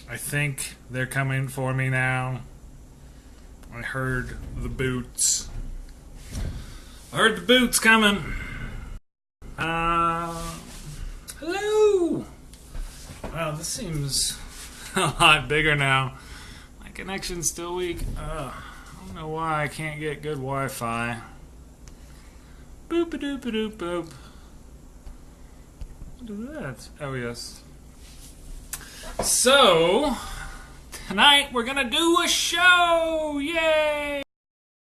I think they're coming for me now. I heard the boots. I heard the boots coming. Hello! Wow, this seems a lot bigger now. My connection's still weak. I don't know why I can't get good Wi-Fi. Boop-a-doop-a-doop-boop. What is that? Oh, yes. So, tonight we're gonna do a show! Yay!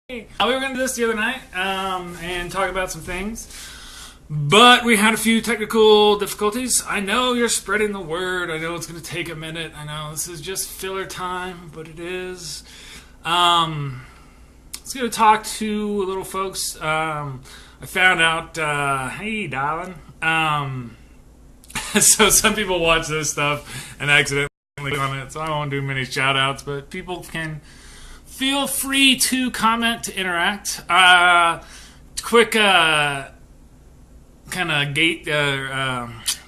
We were gonna do this the other night and talk about some things, but we had a few technical difficulties. I know you're spreading the word. I know it's gonna take a minute. I know this is just filler time, but it is. Let's go talk to little folks. I found out, hey, darling. So some people watch this stuff and accidentally click on it, so I won't do many shout outs, but people can feel free to comment, to interact. Quick kind of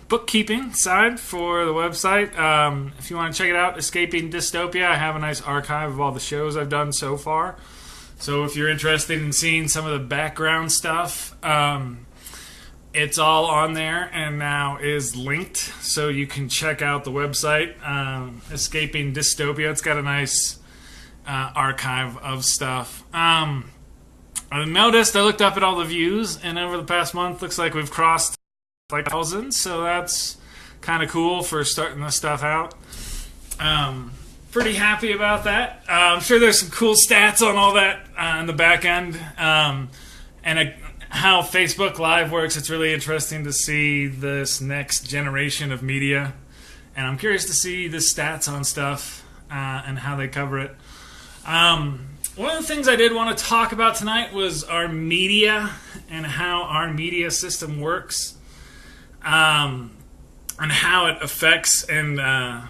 bookkeeping side for the website. If you want to check it out, Escaping Dystopia, I have a nice archive of all the shows I've done so far. So if you're interested in seeing some of the background stuff, it's all on there and now is linked, so you can check out the website, Escaping Dystopia. It's got a nice archive of stuff. I noticed, I looked up at all the views, and over the past month, looks like we've crossed like 1,000, so that's kind of cool for starting this stuff out. Pretty happy about that. I'm sure there's some cool stats on all that in the back end, and how Facebook Live works. It's really interesting to see this next generation of media, and I'm curious to see the stats on stuff and how they cover it. One of the things I did want to talk about tonight was our media and how our media system works, and how it affects and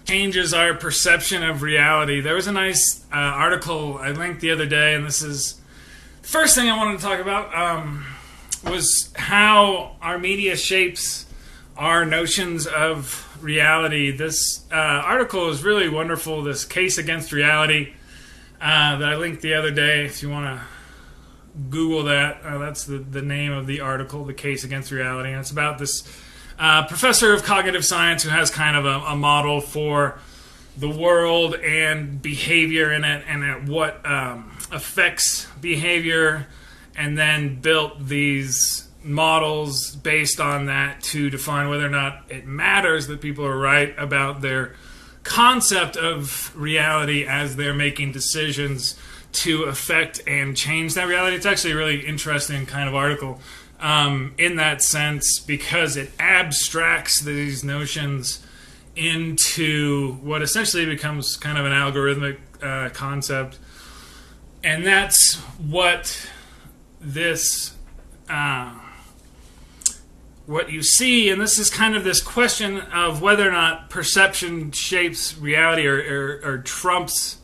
changes our perception of reality. There was a nice article I linked the other day, and this is the first thing I wanted to talk about, was how our media shapes our notions of reality. This article is really wonderful, this case against reality that I linked the other day. If you want to Google that, that's the name of the article, The Case Against Reality. And it's about this professor of cognitive science who has kind of a model for the world and behavior in it, and what affects behavior, and then built these models based on that to define whether or not it matters that people are right about their concept of reality as they're making decisions to affect and change that reality. It's actually a really interesting kind of article in that sense, because it abstracts these notions into what essentially becomes kind of an algorithmic concept. And that's what this what you see, and this is kind of this question of whether or not perception shapes reality or trumps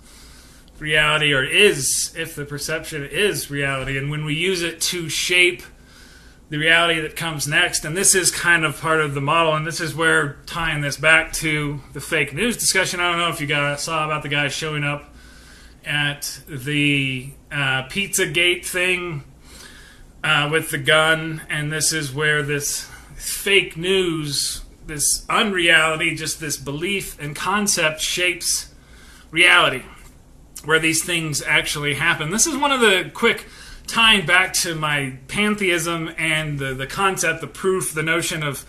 reality, or is, if the perception is reality, and when we use it to shape the reality that comes next. And this is kind of part of the model, and this is where, tying this back to the fake news discussion, I don't know if you guys saw about the guy showing up at the Pizzagate thing with the gun, and this is where this fake news, this unreality, just this belief and concept shapes reality, where these things actually happen. This is one of the quick, tying back to my pantheism and the concept, the proof, the notion of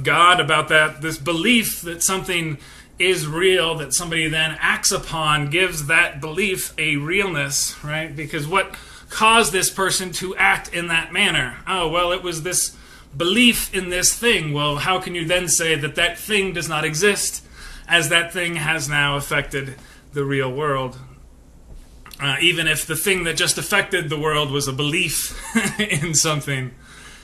God, about that, this belief that something is real, that somebody then acts upon, gives that belief a realness, right? Because what caused this person to act in that manner? Oh, well, it was this belief in this thing. Well, how can you then say that that thing does not exist, as that thing has now affected the real world? Even if the thing that just affected the world was a belief in something.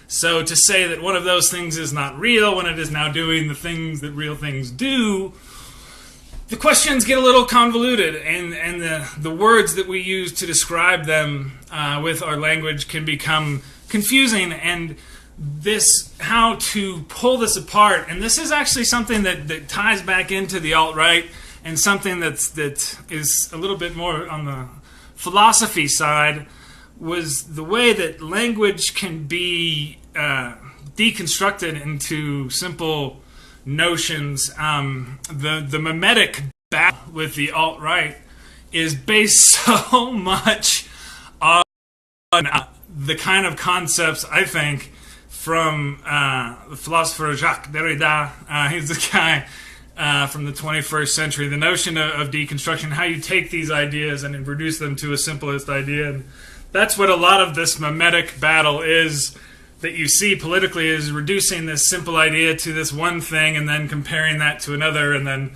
So to say that one of those things is not real when it is now doing the things that real things do, the questions get a little convoluted, and the words that we use to describe them with our language can become confusing. And how to pull this apart. And this is actually something that ties back into the alt-right, and something that is a little bit more on the philosophy side, was the way that language can be deconstructed into simple notions. The mimetic battle with the alt-right is based so much on the kind of concepts, I think, from the philosopher Jacques Derrida. He's the guy from the 21st century. The notion of deconstruction, how you take these ideas and reduce them to a simplest idea. And that's what a lot of this mimetic battle is, that you see politically, is reducing this simple idea to this one thing and then comparing that to another, and then,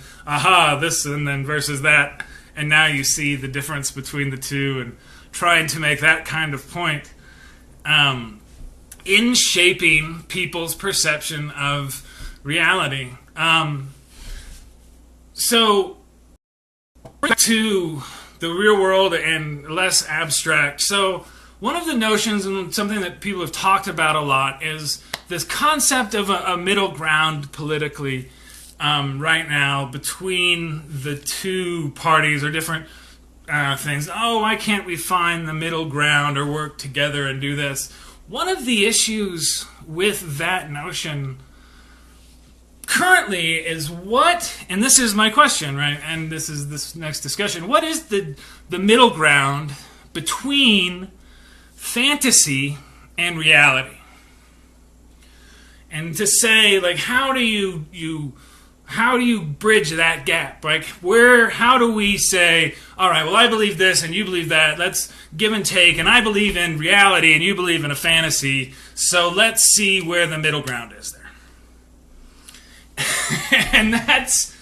this and then versus that. And now you see the difference between the two and trying to make that kind of point in shaping people's perception of reality. So, to the real world and less abstract. So, one of the notions, and something that people have talked about a lot, is this concept of a middle ground politically right now between the two parties or different things. Oh, why can't we find the middle ground or work together and do this? One of the issues with that notion currently is and this is my question, right? And this is this next discussion. What is the middle ground between fantasy and reality? And to say, like, how do you bridge that gap? Like, how do we say, all right, well, I believe this and you believe that, let's give and take, and I believe in reality and you believe in a fantasy, so let's see where the middle ground is there. And that's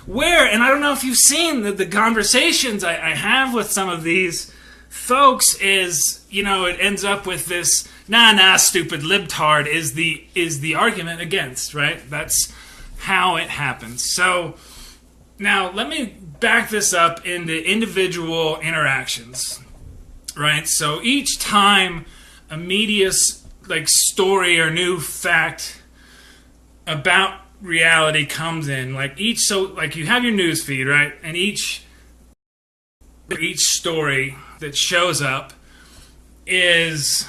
where, and I don't know if you've seen the conversations I have with some of these folks, is, it ends up with this, stupid libtard is the argument against, right? That's how it happens. So now let me back this up into individual interactions, right? So each time a media story or new fact about reality comes in, you have your news feed, right? And each story that shows up is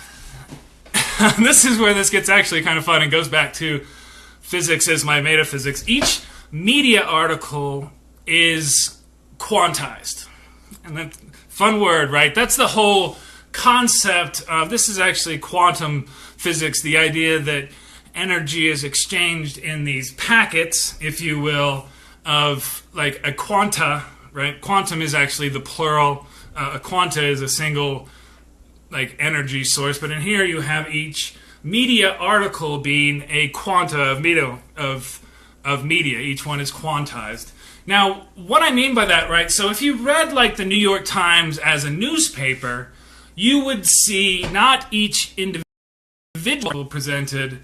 this is where this gets actually kind of fun and goes back to physics as my metaphysics. Each media article is quantized. And that fun word, right? That's the whole concept of, this is actually quantum physics, the idea that energy is exchanged in these packets, if you will, of like a quanta, right? Quantum is actually the plural. A quanta is a single energy source, but in here you have each media article being a quanta of media. Each one is quantized. Now, what I mean by that, right? So if you read the New York Times as a newspaper, you would see not each individual presented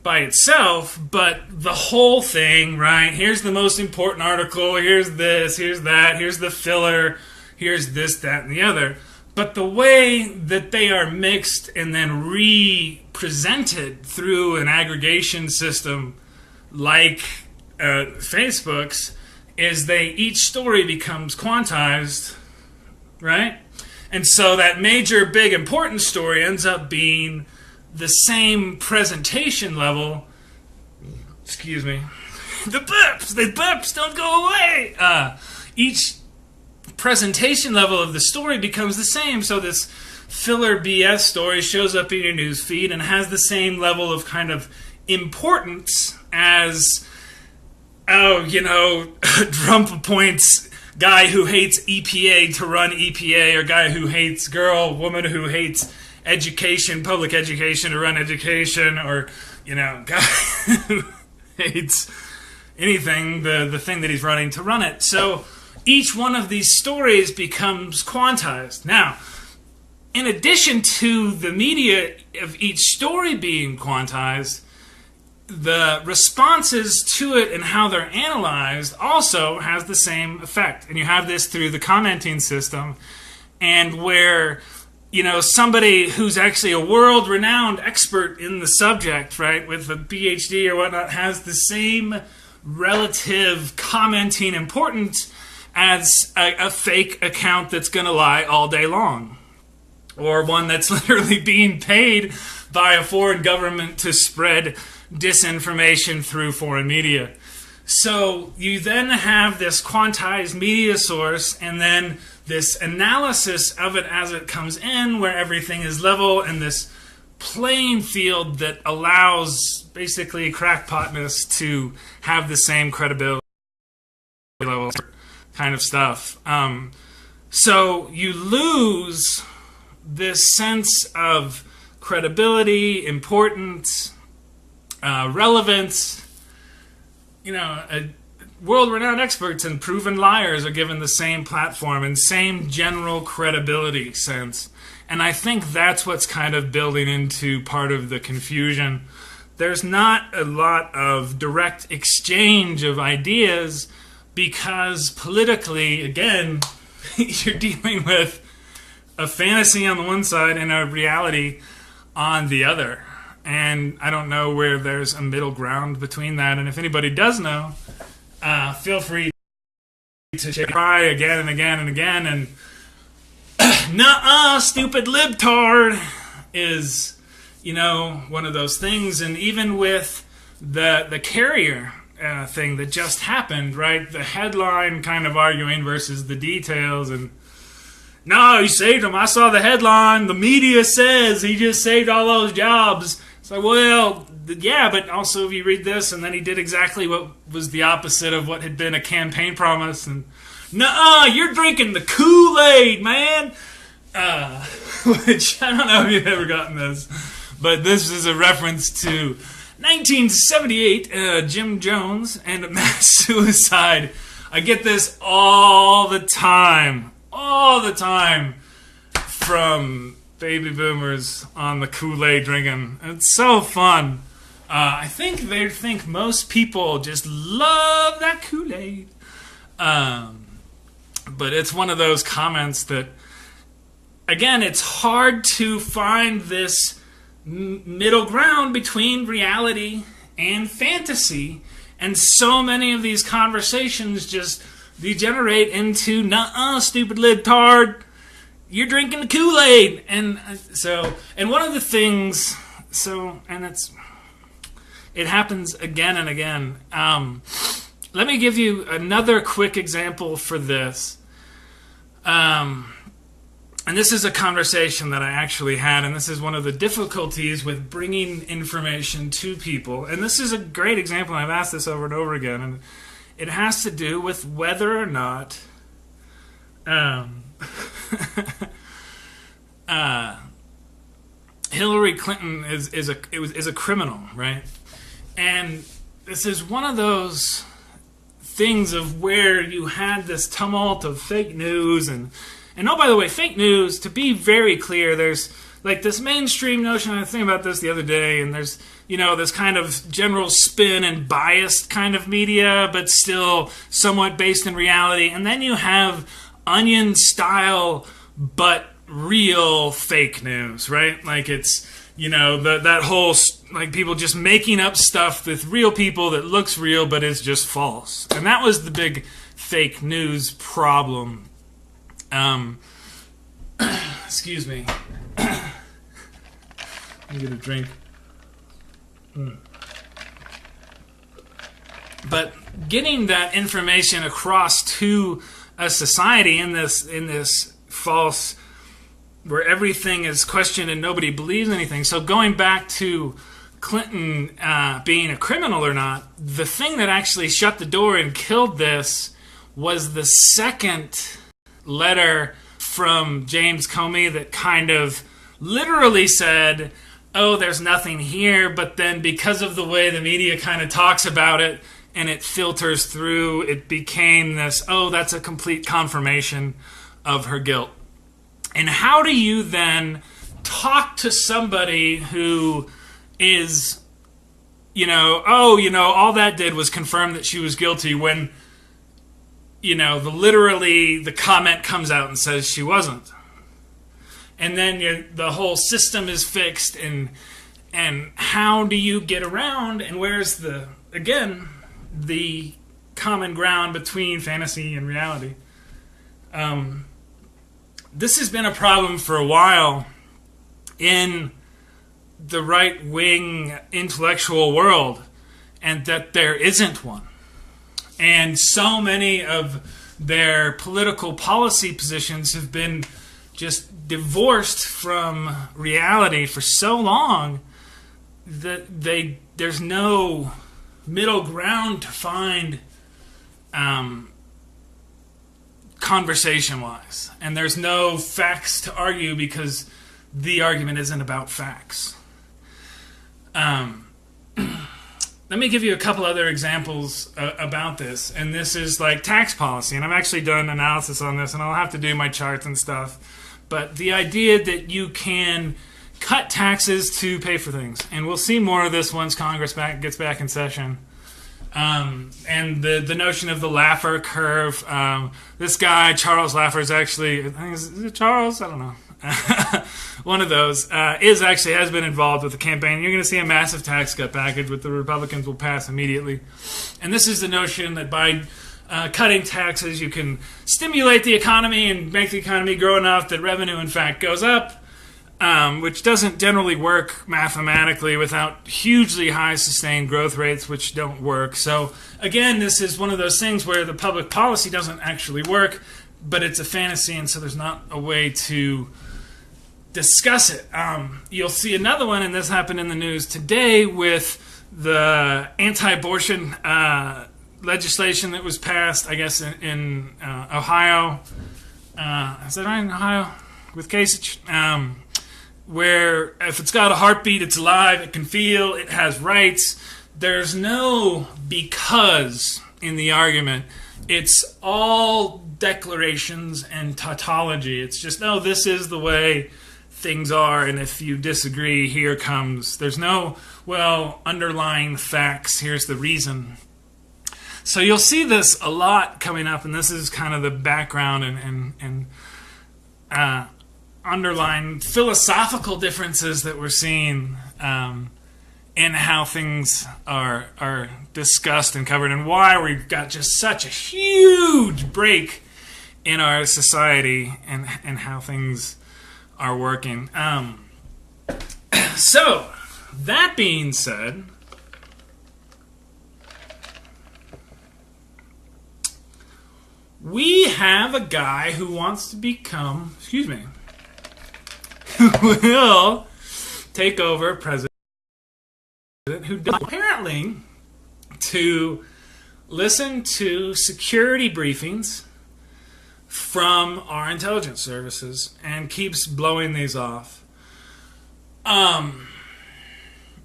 by itself, but the whole thing, right? Here's the most important article, here's this, here's that, here's the filler, here's this, that, and the other. But the way that they are mixed and then represented through an aggregation system like Facebook's is each story becomes quantized, right? And so that major, big, important story ends up being the same presentation level. Excuse me. The burps don't go away. Each presentation level of the story becomes the same. So this filler BS story shows up in your news feed and has the same level of kind of importance as, Drumpf appoints guy who hates EPA to run EPA, or guy who hates woman who hates education, public education to run education, or, guy who hates anything, the thing that he's running to run it. So each one of these stories becomes quantized. Now, in addition to the media of each story being quantized, the responses to it and how they're analyzed also has the same effect. And you have this through the commenting system, and where somebody who's actually a world-renowned expert in the subject, right, with a PhD or whatnot, has the same relative commenting importance as a fake account that's going to lie all day long, or one that's literally being paid by a foreign government to spread disinformation through foreign media. So you then have this quantized media source, and then this analysis of it as it comes in, where everything is level, and this playing field that allows basically crackpotness to have the same credibility level kind of stuff. So you lose this sense of credibility, importance, relevance. World-renowned experts and proven liars are given the same platform and same general credibility sense. And I think that's what's kind of building into part of the confusion. There's not a lot of direct exchange of ideas because politically, again, you're dealing with a fantasy on the one side and a reality on the other. And I don't know where there's a middle ground between that. And if anybody does know, feel free to try again and again and again. And nuh-uh, stupid libtard is, one of those things. And even with the carrier thing that just happened, right? The headline kind of arguing versus the details. And no, he saved them. I saw the headline. The media says he just saved all those jobs. It's like, well, yeah, but also if you read this, and then he did exactly what was the opposite of what had been a campaign promise. And nuh-uh, you're drinking the Kool-Aid, man. Which, I don't know if you've ever gotten this, but this is a reference to 1978, Jim Jones and a mass suicide. I get this all the time from baby boomers on the Kool-Aid drinking. It's so fun. I think they think most people just love that Kool-Aid. But it's one of those comments that, again, it's hard to find this middle ground between reality and fantasy. And so many of these conversations just degenerate into, nuh-uh, stupid libtard, you're drinking the Kool-Aid. And one of the things, it happens again and again. Let me give you another quick example for this. And this is a conversation that I actually had, and this is one of the difficulties with bringing information to people. And this is a great example, and I've asked this over and over again, and it has to do with whether or not Hillary Clinton is a criminal, right? And this is one of those things of where you had this tumult of fake news and oh, by the way, fake news, to be very clear, there's like this mainstream notion. I was thinking about this the other day, and there's this kind of general spin and biased kind of media, but still somewhat based in reality. And then you have Onion style but real fake news, right? Like it's that whole like people just making up stuff with real people that looks real but is just false. And that was the big fake news problem. Excuse me. Let me get a drink. But getting that information across to a society in this false, where everything is questioned and nobody believes anything. So going back to Clinton being a criminal or not, the thing that actually shut the door and killed this was the second letter from James Comey that kind of literally said, oh, there's nothing here, but then because of the way the media kind of talks about it and it filters through, it became this, oh, that's a complete confirmation of her guilt. And how do you then talk to somebody who is, all that did was confirm that she was guilty when, the comment comes out and says she wasn't. and then the whole system is fixed, and how do you get around, and where's the common ground between fantasy and reality? This has been a problem for a while in the right-wing intellectual world, and that there isn't one. And so many of their political policy positions have been just divorced from reality for so long that there's no middle ground to find conversation-wise. And there's no facts to argue because the argument isn't about facts. Let me give you a couple other examples about this. And this is like tax policy. And I've actually done analysis on this, and I'll have to do my charts and stuff. But the idea that you can cut taxes to pay for things. And we'll see more of this once Congress gets back in session. And the notion of the Laffer curve. This guy, Charles Laffer, is actually, I think is it Charles? I don't know. One of those has been involved with the campaign. You're going to see a massive tax cut package which the Republicans will pass immediately. And this is the notion that by cutting taxes you can stimulate the economy and make the economy grow enough that revenue in fact goes up, which doesn't generally work mathematically without hugely high sustained growth rates, which don't work. So again, this is one of those things where the public policy doesn't actually work, but it's a fantasy, and so there's not a way to discuss it. You'll see another one, and this happened in the news today with the anti-abortion legislation that was passed, I guess, in Ohio. Is that right, in Ohio? With Kasich? Where if it's got a heartbeat, it's alive, it can feel, it has rights. There's no because in the argument. It's all declarations and tautology. It's just, no, this is the way things are, and if you disagree, here comes. There's no, underlying facts, here's the reason. So you'll see this a lot coming up, and this is kind of the background and underlying philosophical differences that we're seeing in how things are discussed and covered, and why we've got just such a huge break in our society and how things are working. So, that being said, we have a guy who wants to become, who will take over president, who does apparently to listen to security briefings from our intelligence services and keeps blowing these off. I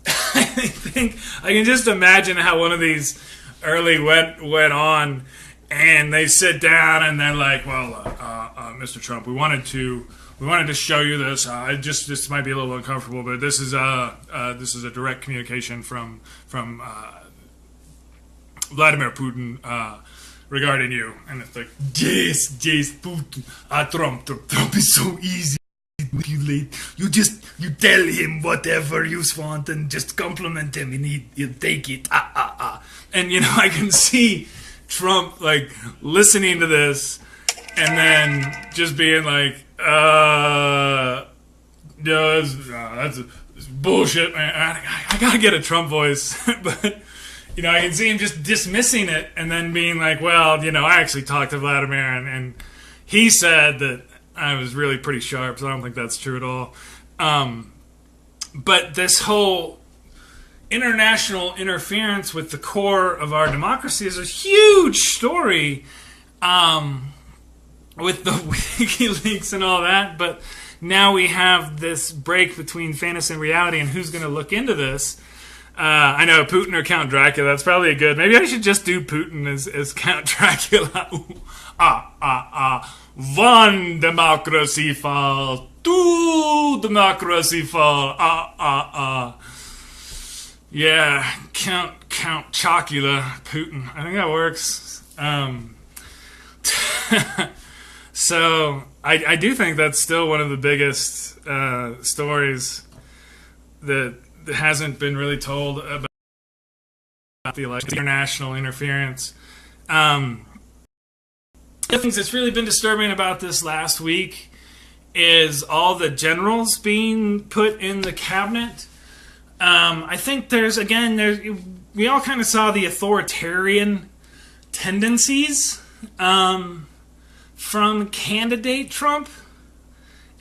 think I can just imagine how one of these early went on, and they sit down and they're like, Mr. Trump, we wanted to show you this. This might be a little uncomfortable, but this is a direct communication from Vladimir Putin regarding you. And it's like, yes, Putin, Trump is so easy to manipulate. You tell him whatever you want and just compliment him, and he'll take it. And I can see Trump like listening to this and then just being like, that's bullshit, man. I gotta get a Trump voice. But I can see him just dismissing it and then being like, I actually talked to Vladimir and he said that I was really pretty sharp, so I don't think that's true at all. But this whole international interference with the core of our democracy is a huge story, with the WikiLeaks and all that. But now we have this break between fantasy and reality, and who's going to look into this? I know, Putin or Count Dracula. That's probably a good. Maybe I should just do Putin as Count Dracula. One democracy fall, two democracy fall. Yeah, Count Chocula, Putin. I think that works. So I do think that's still one of the biggest stories that hasn't been really told about the election, international interference. The things that's really been disturbing about this last week is all the generals being put in the cabinet. I think we all kind of saw the authoritarian tendencies from candidate Trump,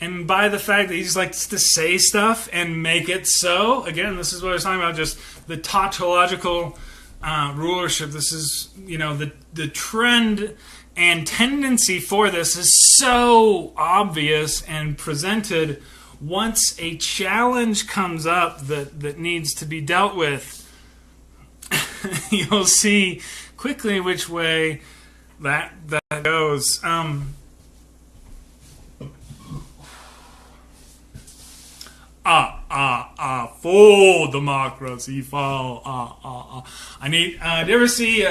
and by the fact that he just likes to say stuff and make it so. Again, this is what I was talking about, just the tautological rulership. This is, the trend and tendency for this is so obvious and presented. Once a challenge comes up that needs to be dealt with, you'll see quickly which way that goes. Full democracy, fall. I need. Do you ever see?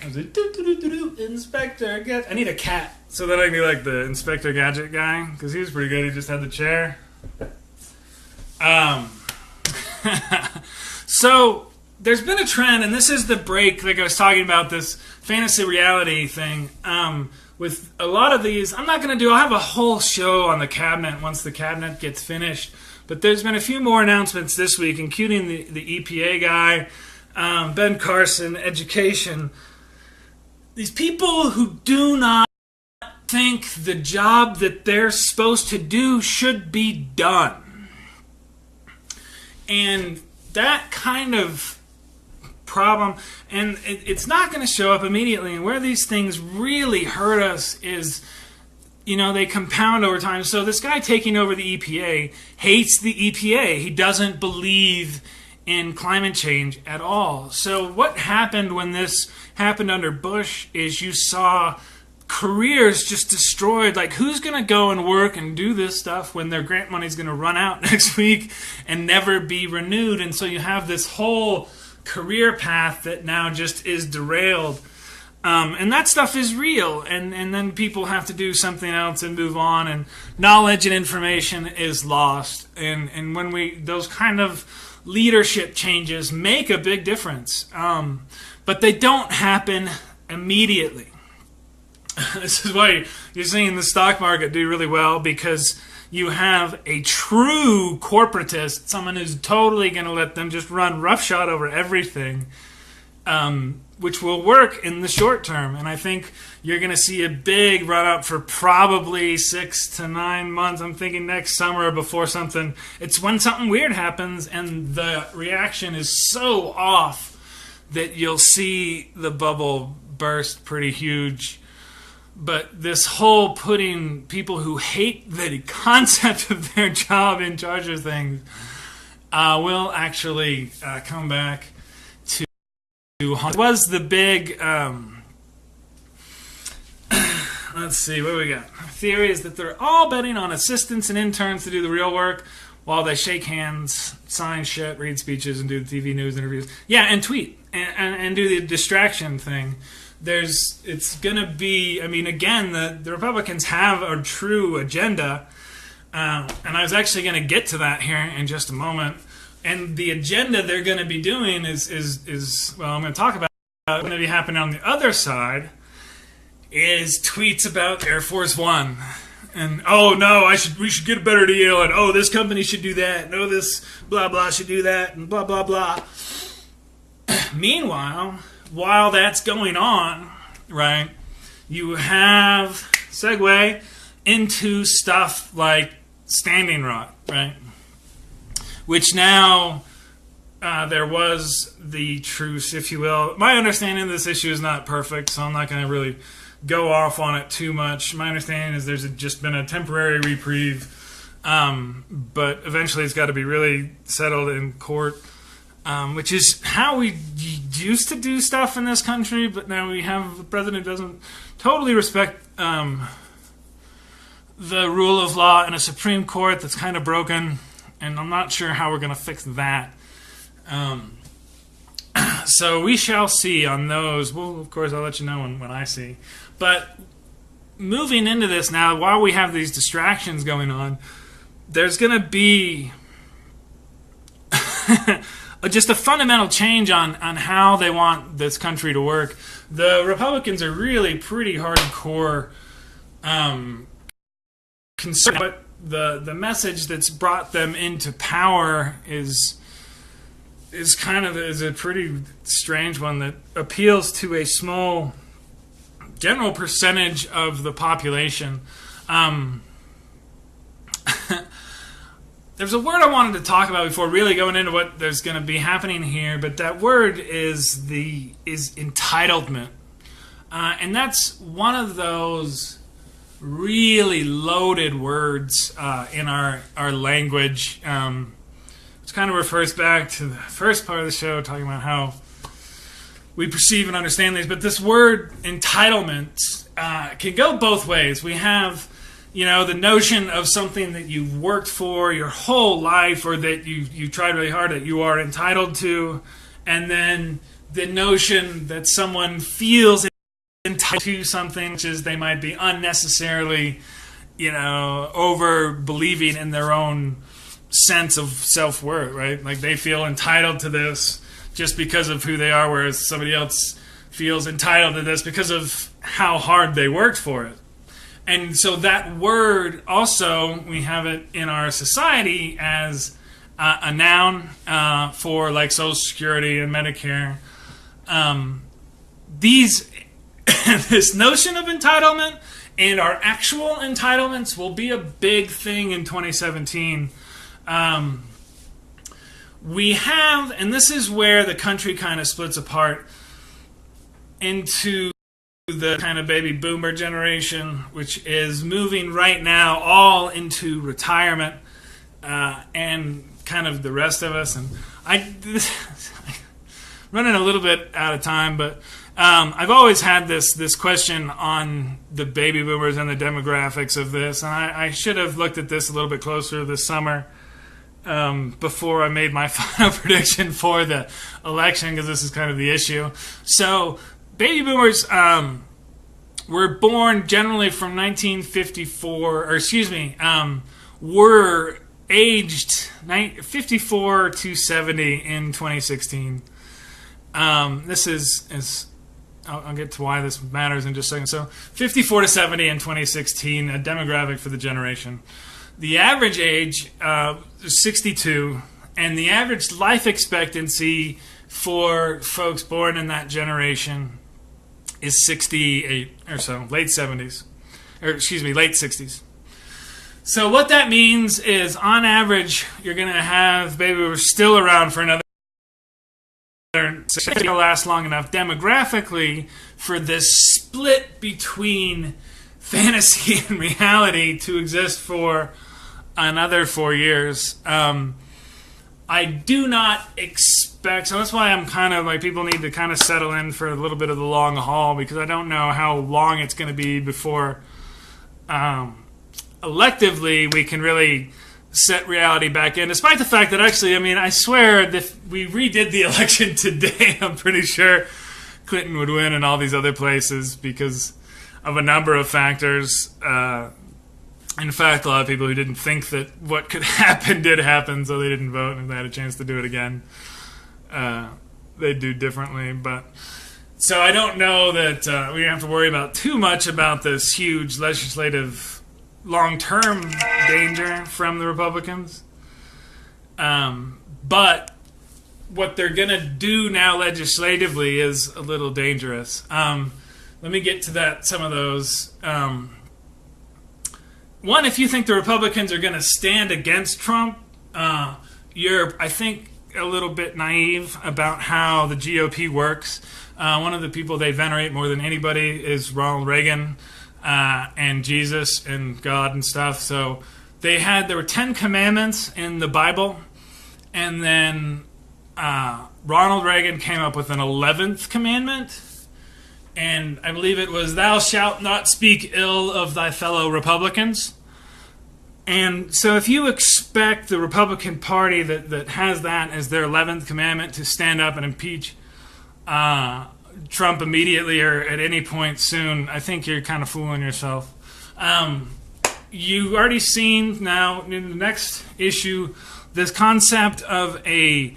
Inspector Gadget. I need a cat so that I can be like the Inspector Gadget guy, because he was pretty good. He just had the chair. So there's been a trend, and this is the break, like I was talking about, this fantasy reality thing. With a lot of these, I'll have a whole show on the cabinet once the cabinet gets finished. But there's been a few more announcements this week, including the EPA guy, Ben Carson, education. These people who do not think the job that they're supposed to do should be done. And that kind of problem, and it's not going to show up immediately. And where these things really hurt us is, they compound over time. So this guy taking over the EPA hates the EPA. He doesn't believe in climate change at all. So what happened when this happened under Bush is you saw careers just destroyed. Like, who's going to go and work and do this stuff when their grant money's going to run out next week and never be renewed? And so you have this whole career path that now just is derailed. And that stuff is real. And then people have to do something else and move on. And knowledge and information is lost. And when those kind of leadership changes make a big difference. But they don't happen immediately. This is why you're seeing the stock market do really well, because you have a true corporatist, someone who's totally going to let them just run roughshod over everything, which will work in the short term. And I think you're going to see a big run-up for probably 6 to 9 months. I'm thinking next summer before it's when something weird happens and the reaction is so off that you'll see the bubble burst pretty huge. But this whole putting people who hate the concept of their job in charge of things will actually come back to haunt. It was the big, let's see, what do we got? Theory is that they're all betting on assistants and interns to do the real work while they shake hands, sign shit, read speeches, and do the TV news interviews. Yeah, and tweet, and do the distraction thing. It's going to be, again, the Republicans have a true agenda, and I was actually going to get to that here in just a moment. And the agenda they're going to be doing is I'm going to talk about what's going to be happening on the other side, is tweets about Air Force One. And, oh, no, we should get a better deal, and, oh, this company should do that, and, oh, this blah, blah should do that, and blah, blah, blah. Meanwhile, while that's going on, right, you have segue into stuff like Standing Rock, right, which now there was the truce, if you will. My understanding of this issue is not perfect, so I'm not going to really go off on it too much. My understanding is there's just been a temporary reprieve, but eventually it's got to be really settled in court. Which is how we used to do stuff in this country, but now we have a president who doesn't totally respect the rule of law and a Supreme Court that's kind of broken, and I'm not sure how we're going to fix that. So we shall see on those. Well, of course, I'll let you know when I see. But moving into this now, while we have these distractions going on, there's going to be just a fundamental change on how they want this country to work. The Republicans are really pretty hardcore concerned, but the message that's brought them into power is a pretty strange one that appeals to a small general percentage of the population. There's a word I wanted to talk about before really going into what there's going to be happening here, but that word is entitlement, and that's one of those really loaded words in our language. Which kind of refers back to the first part of the show, talking about how we perceive and understand these. But this word entitlement can go both ways. We have, the notion of something that you've worked for your whole life, or that you tried really hard, that you are entitled to, and then the notion that someone feels entitled to something, which is they might be unnecessarily, over believing in their own sense of self-worth, right? Like they feel entitled to this just because of who they are, whereas somebody else feels entitled to this because of how hard they worked for it. And so that word also, we have it in our society as a noun for like Social Security and Medicare. This notion of entitlement and our actual entitlements will be a big thing in 2017. We have, and this is where the country kind of splits apart into the kind of baby boomer generation, which is moving right now all into retirement, and kind of the rest of us. And I'm running a little bit out of time, but I've always had this question on the baby boomers and the demographics of this, and I should have looked at this a little bit closer this summer before I made my final prediction for the election, because this is kind of the issue. So baby boomers were born generally from 1954, were aged 54 to 70 in 2016. This is I'll get to why this matters in just a second. So 54 to 70 in 2016, a demographic for the generation. The average age is 62, and the average life expectancy for folks born in that generation is 68 or so, late 60s. So what that means is, on average, you're going to have baby boomers still around for another. It's going to last long enough demographically for this split between fantasy and reality to exist for another 4 years. I do not expect, so that's why I'm kind of like, people need to kind of settle in for a little bit of the long haul, because I don't know how long it's going to be before electively we can really set reality back in, despite the fact that actually, I swear that if we redid the election today, I'm pretty sure Clinton would win in all these other places because of a number of factors. In fact, a lot of people who didn't think that what could happen did happen, so they didn't vote, and if they had a chance to do it again, they'd do differently. But so I don't know that we don't have to worry about too much about this huge legislative long-term danger from the Republicans. But what they're going to do now legislatively is a little dangerous. Let me get to that. Some of those. One, if you think the Republicans are going to stand against Trump, you're, I think, a little bit naive about how the GOP works. One of the people they venerate more than anybody is Ronald Reagan, and Jesus and God and stuff. So there were 10 commandments in the Bible, and then Ronald Reagan came up with an 11th commandment, and I believe it was, "Thou shalt not speak ill of thy fellow Republicans." And so if you expect the Republican Party that has that as their 11th commandment to stand up and impeach Trump immediately or at any point soon, I think you're kind of fooling yourself. You've already seen now in the next issue this concept of a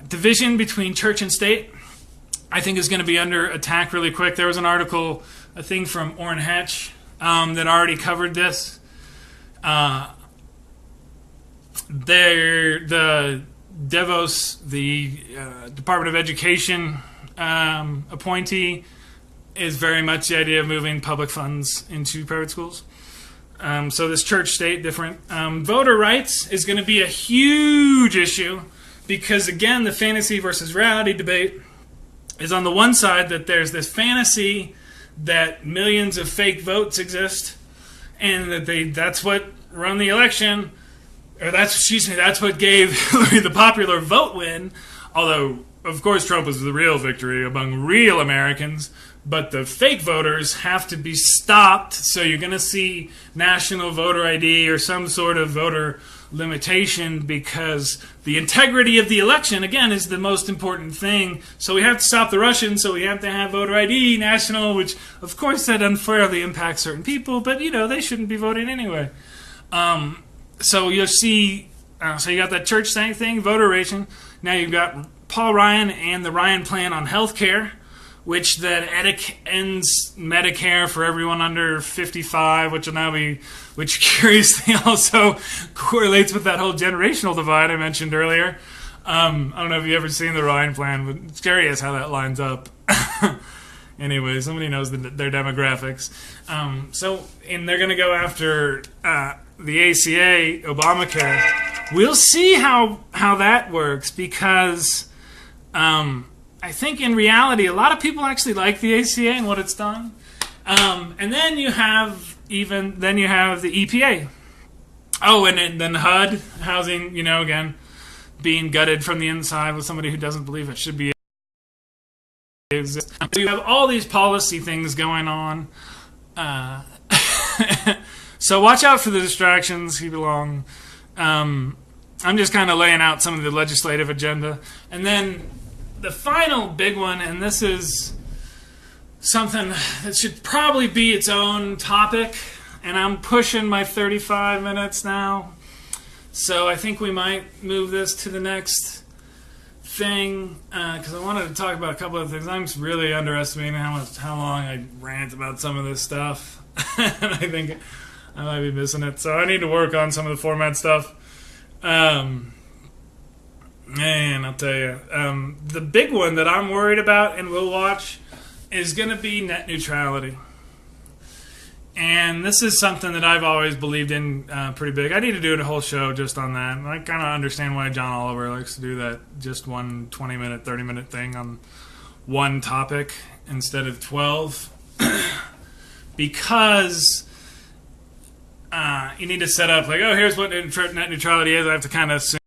division between church and state. I think is going to be under attack really quick. There was an article, a thing from Orrin Hatch, that already covered this. The Devos, the Department of Education appointee, is very much the idea of moving public funds into private schools. So this church-state different. Voter rights is going to be a huge issue because, again, the fantasy versus reality debate is on the one side that there's this fantasy that millions of fake votes exist and that that's what run the election, or that's what gave Hillary the popular vote win, although, of course, Trump was the real victory among real Americans. But the fake voters have to be stopped, so you're going to see national voter ID or some sort of voter limitation because the integrity of the election, again, is the most important thing. So we have to stop the Russians, so we have to have voter ID national, which, of course, that unfairly impacts certain people, but, they shouldn't be voting anyway. So you'll see, so you got that church thing, voter ration. Now you've got Paul Ryan and the Ryan Plan on health care, which then ends Medicare for everyone under 55, which curiously also correlates with that whole generational divide I mentioned earlier. I don't know if you've ever seen the Ryan Plan, but it's curious how that lines up. Anyway, somebody knows their demographics. And they're going to go after the ACA, Obamacare. We'll see how that works because I think in reality, a lot of people actually like the ACA and what it's done. And then you have the EPA. Oh, and then HUD, housing, again, being gutted from the inside with somebody who doesn't believe it should be. So you have all these policy things going on. So watch out for the distractions. Keep it along. I'm just kind of laying out some of the legislative agenda. And then the final big one, and this is something that should probably be its own topic, and I'm pushing my 35 minutes now, so I think we might move this to the next thing, because I wanted to talk about a couple of things. I'm really underestimating how long I rant about some of this stuff, and I think I might be missing it, so I need to work on some of the format stuff. Man, I'll tell you, the big one that I'm worried about and will watch is going to be net neutrality. And this is something that I've always believed in pretty big. I need to do a whole show just on that. And I kind of understand why John Oliver likes to do that, just one 20-minute, 30-minute thing on one topic instead of 12. Because you need to set up, here's what net neutrality is. I have to kind of assume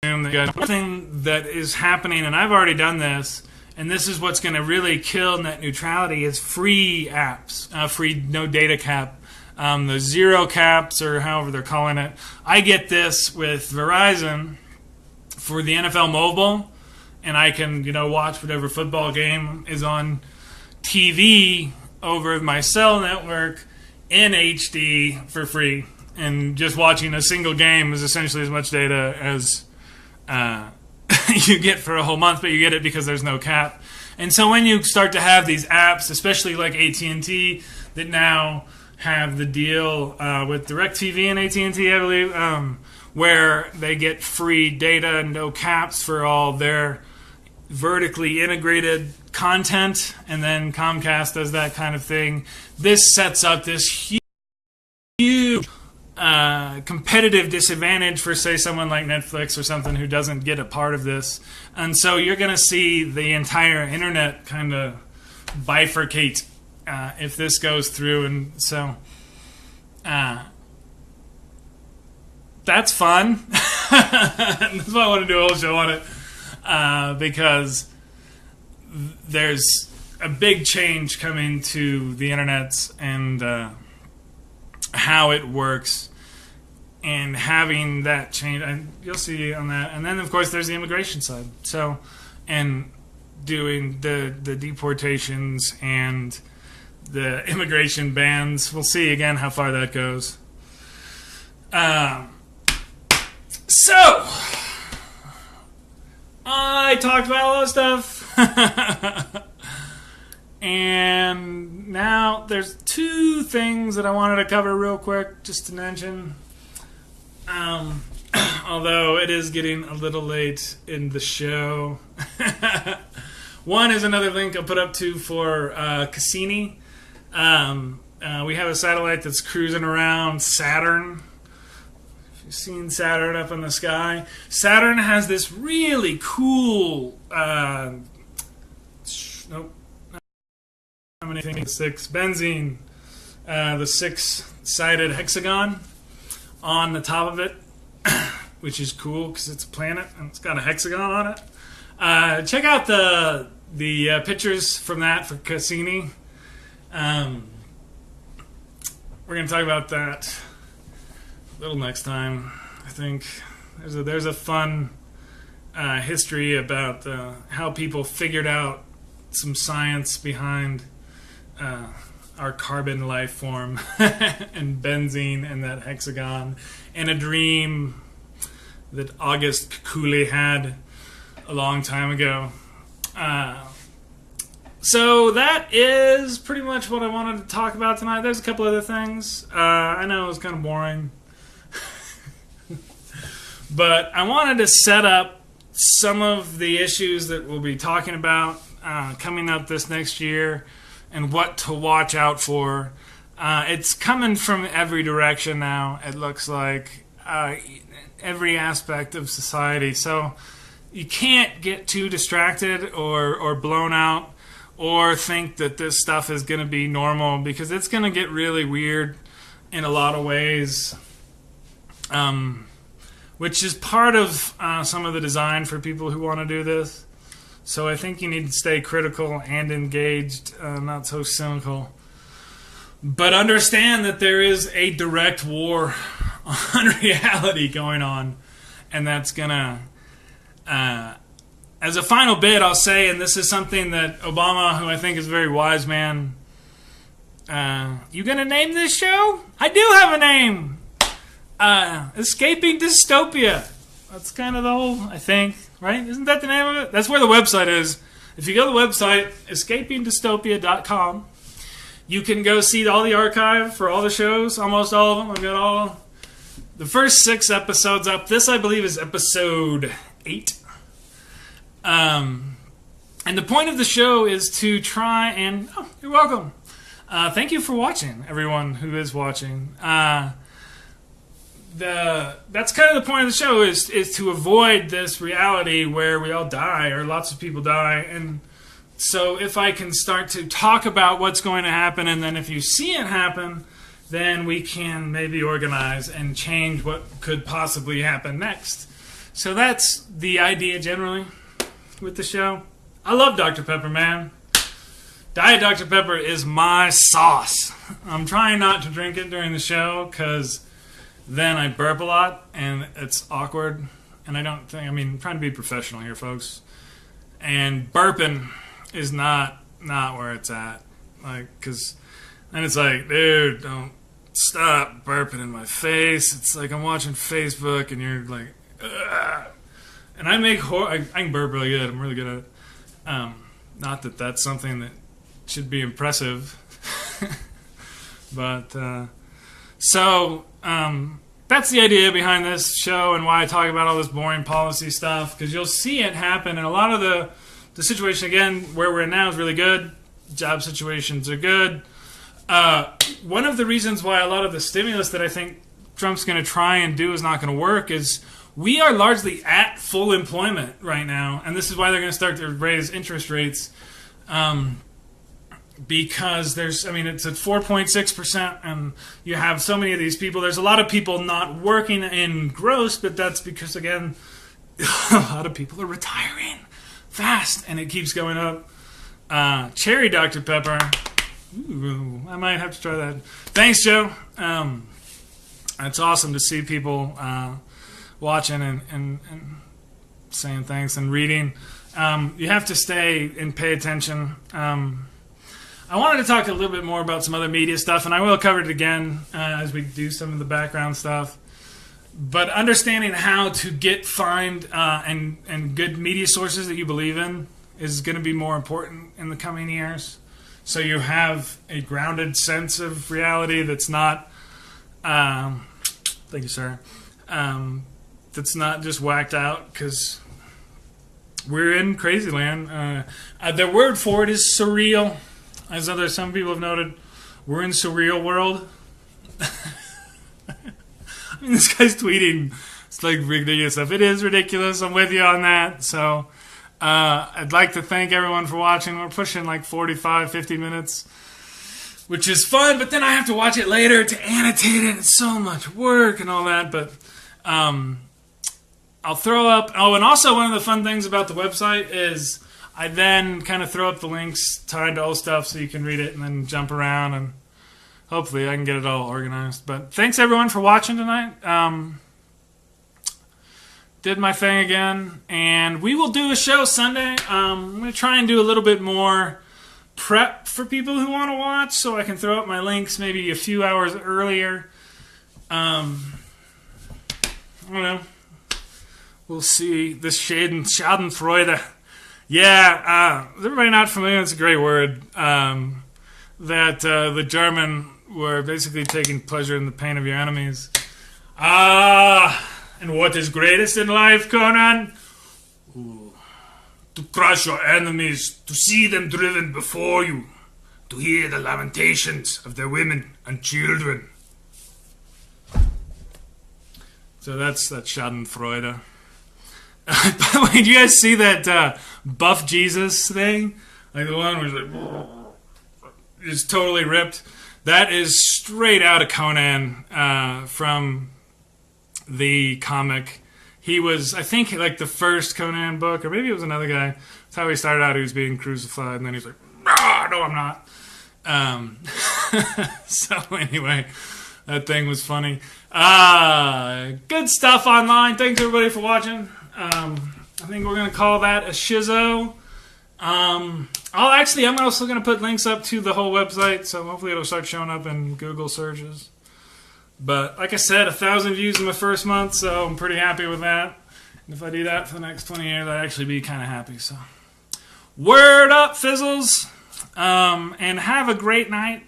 that something that is happening, and I've already done this, and this is what's going to really kill net neutrality, is free apps, free no data cap, the zero caps or however they're calling it. I get this with Verizon for the NFL mobile, and I can watch whatever football game is on TV over my cell network in HD for free, and just watching a single game is essentially as much data as you get for a whole month, but you get it because there's no cap. And so when you start to have these apps, especially like AT&T, that now have the deal with DirecTV and AT&T, I believe, where they get free data and no caps for all their vertically integrated content, and then Comcast does that kind of thing. This sets up this huge competitive disadvantage for, say, someone like Netflix or something who doesn't get a part of this. And so you're going to see the entire internet kind of bifurcate if this goes through. And so that's fun. That's why I want to do a whole show on it, because there's a big change coming to the internet and how it works, and having that change, and you'll see on that. And then, of course, there's the immigration side. So, and doing the deportations and the immigration bans. We'll see again how far that goes. So I talked about all that stuff. And now there's two things that I wanted to cover real quick, just to mention. Although it is getting a little late in the show. One is another link I'll put up to for Cassini. We have a satellite that's cruising around Saturn. If you've seen Saturn up in the sky, Saturn has this really cool. Nope. How many things? 6 benzene. The 6-sided hexagon on the top of it, which is cool because it's a planet and it's got a hexagon on it. Check out the pictures from that for Cassini. We're going to talk about that a little next time. I think there's a fun history about how people figured out some science behind our carbon life form and benzene and that hexagon, and a dream that August Kekule had a long time ago. So that is pretty much what I wanted to talk about tonight. There's a couple other things. I know it was kind of boring. But I wanted to set up some of the issues that we'll be talking about coming up this next year and what to watch out for. It's coming from every direction now, it looks like. Every aspect of society. So you can't get too distracted or blown out or think that this stuff is going to be normal, because it's going to get really weird in a lot of ways, which is part of some of the design for people who want to do this. So I think you need to stay critical and engaged, not so cynical. But understand that there is a direct war on reality going on, and that's gonna as a final bit I'll say, and this is something that Obama, who I think is a very wise man, you gonna name this show? I do have a name. Escaping Dystopia. That's kind of the whole, I think, right? Isn't that the name of it? That's where the website is. If you go to the website escapingdystopia.com, you can go see all the archive for all the shows, almost all of them. I've got all the first 6 episodes up. This, I believe, is episode 8. And the point of the show is to try and... Oh, you're welcome. Thank you for watching, everyone who is watching. That's kind of the point of the show, is to avoid this reality where we all die, or lots of people die. And so if I can start to talk about what's going to happen, and then if you see it happen, then we can maybe organize and change what could possibly happen next. So that's the idea generally with the show. I love Dr. Pepper, man. Diet Dr. Pepper is my sauce. I'm trying not to drink it during the show because then I burp a lot and it's awkward. And I don't think, I'm trying to be professional here, folks. And burping is not where it's at. Like, because then it's like, dude, don't stop burping in my face. It's like I'm watching Facebook and you're like, ugh. And I can burp really good. I'm really good at it. Not that that's something that should be impressive. But, that's the idea behind this show and why I talk about all this boring policy stuff, because you'll see it happen. And a lot of the situation, again, where we're in now is really good. Job situations are good. One of the reasons why a lot of the stimulus that I think Trump's going to try and do is not going to work is we are largely at full employment right now. And this is why they're going to start to raise interest rates. Because it's at 4.6%, and you have so many of these people. There's a lot of people not working in gross, but that's because, again, a lot of people are retiring fast, and it keeps going up. Cherry Dr. Pepper. Ooh, I might have to try that. Thanks, Joe. It's awesome to see people watching and saying thanks and reading. You have to stay and pay attention. I wanted to talk a little bit more about some other media stuff, and I will cover it again as we do some of the background stuff. But understanding how to find and good media sources that you believe in is going to be more important in the coming years. So you have a grounded sense of reality that's not, thank you, sir, that's not just whacked out, because we're in crazy land. The word for it is surreal. As some people have noted, we're in surreal world. I mean, this guy's tweeting. It's like ridiculous stuff. It is ridiculous. I'm with you on that. So I'd like to thank everyone for watching. We're pushing like 45, 50 minutes, which is fun. But then I have to watch it later to annotate it. It's so much work and all that. But I'll throw up. Oh, and also one of the fun things about the website is I then kind of throw up the links tied to old stuff so you can read it and then jump around, and hopefully I can get it all organized. But thanks everyone for watching tonight. Did my thing again, and we will do a show Sunday. I'm going to try and do a little bit more prep for people who want to watch, so I can throw up my links maybe a few hours earlier. I don't know. We'll see. This Schadenfreude. Yeah, is everybody not familiar? It's a great word. That the German were basically taking pleasure in the pain of your enemies. And what is greatest in life, Conan? Ooh. To crush your enemies, to see them driven before you, to hear the lamentations of their women and children. So that's Schadenfreude. By the way, did you guys see that Buff Jesus thing? Like the one where he's like, is totally ripped. That is straight out of Conan from the comic. He was, I think, like the first Conan book, or maybe it was another guy. That's how he started out. He was being crucified, and then he's like, no, I'm not. So anyway, that thing was funny. Good stuff online. Thanks everybody for watching. I think we're going to call that a shizzo. I'm also going to put links up to the whole website, so hopefully it'll start showing up in Google searches. But like I said, 1,000 views in the first month, so I'm pretty happy with that. And if I do that for the next 20 years, I'd actually be kind of happy. So, word up, fizzles, and have a great night.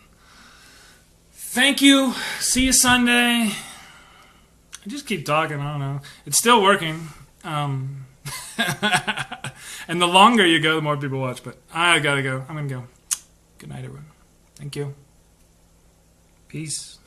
Thank you. See you Sunday. I just keep talking. I don't know. It's still working. And the longer you go, the more people watch. But I gotta go. I'm gonna go. Good night, everyone. Thank you. Peace.